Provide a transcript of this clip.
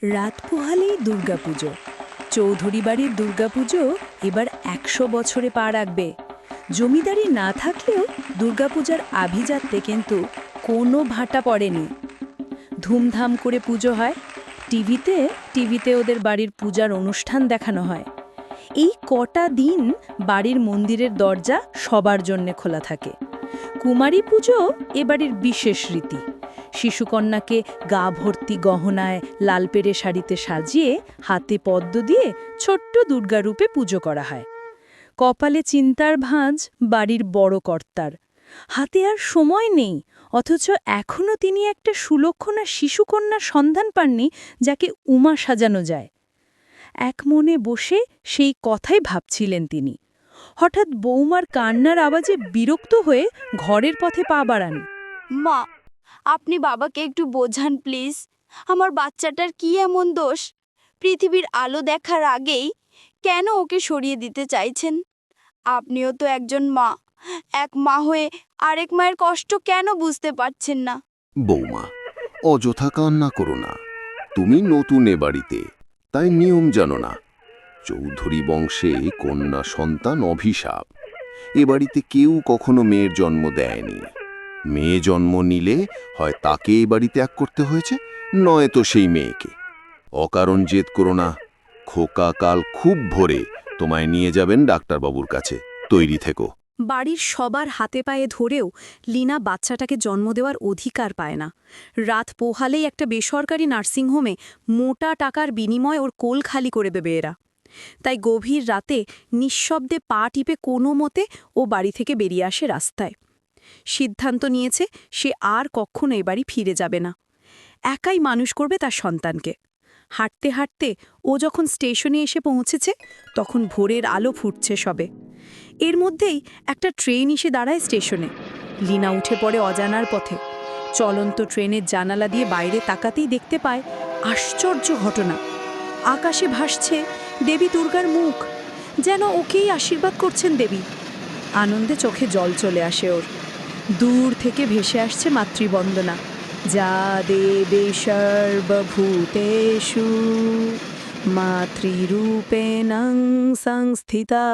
রাত পোহালেই দুর্গাপুজো। চৌধুরী বাড়ির দুর্গাপুজো এবার ১০০ বছরে পা রাখবে। জমিদারি না থাকলেও দুর্গাপূজার আভিজাত্যে কিন্তু কোনো ভাটা পড়েনি। ধুমধাম করে পুজো হয়। টিভিতে ওদের বাড়ির পূজার অনুষ্ঠান দেখানো হয়। এই কটা দিন বাড়ির মন্দিরের দরজা সবার জন্যে খোলা থাকে। কুমারী পুজো এ বাড়ির বিশেষ রীতি। শিশুকন্যাকে গা ভর্তি গহনায় লাল পেড়ে শাড়িতে সাজিয়ে হাতে পদ্ম দিয়ে ছোট্ট দুর্গারূপে পুজো করা হয়। কপালে চিন্তার ভাঁজ বাড়ির বড় কর্তার। হাতে আর সময় নেই, অথচ এখনও তিনি একটা সুলক্ষণা শিশুকন্যার সন্ধান পাননি যাকে উমা সাজানো যায়। এক মনে বসে সেই কথাই ভাবছিলেন তিনি। হঠাৎ বৌমার কান্নার আওয়াজে বিরক্ত হয়ে ঘরের পথে পা বাড়ান। মা, আপনি বাবাকে একটু বোঝান প্লিজ। আমার বাচ্চাটার কি এমন দোষ? পৃথিবীর আলো দেখার আগেই কেন ওকে সরিয়ে দিতে চাইছেন? আপনিও তো একজন মা, এক মা হয়ে আরেক মায়ের কষ্ট কেন বুঝতে পারছেন না? বৌমা, অযথা কান্না করো না। তুমি নতুন এ বাড়িতে, তাই নিয়ম জানো না। চৌধুরী বংশে কন্যা সন্তান অভিশাপ। এ বাড়িতে কেউ কখনো মেয়ের জন্ম দেয়নি। মেয়ে জন্ম নিলে হয় তাকে এ বাড়ি ত্যাগ করতে হয়েছে, নয়তো সেই মেয়েকে। অকারণ জেদ করো না। খোকা কাল খুব ভোরে তোমায় নিয়ে যাবেন ডাক্তারবাবুর কাছে। তৈরি থেকো। বাড়ির সবার হাতে পায়ে ধরেও লীনা বাচ্চাটাকে জন্ম দেওয়ার অধিকার পায় না। রাত পোহালেই একটা বেসরকারি নার্সিংহোমে মোটা টাকার বিনিময় ওর কোল খালি করে দেবে এরা। তাই গভীর রাতে নিঃশব্দে পা টিপে কোনো মতে ও বাড়ি থেকে বেরিয়ে আসে রাস্তায়। সিদ্ধান্ত নিয়েছে সে আর কখনো এ বাড়ি ফিরে যাবে না। একাই মানুষ করবে তার সন্তানকে। হাঁটতে হাঁটতে ও যখন স্টেশনে এসে পৌঁছেছে, তখন ভোরের আলো ফুটছে সবে। এর মধ্যেই একটা ট্রেন এসে দাঁড়ায় স্টেশনে। লীনা উঠে পড়ে অজানার পথে। চলন্ত ট্রেনের জানালা দিয়ে বাইরে তাকাতেই দেখতে পায় আশ্চর্য ঘটনা। আকাশে ভাসছে দেবী দুর্গার মুখ, যেন ওকেই আশীর্বাদ করছেন দেবী। আনন্দে চোখে জল চলে আসে ওর। দূর থেকে ভেসে আসছে মাতৃবন্দনা। যা দেবে সর্বভূতেষু মাতৃরূপেণ সংস্থিতা।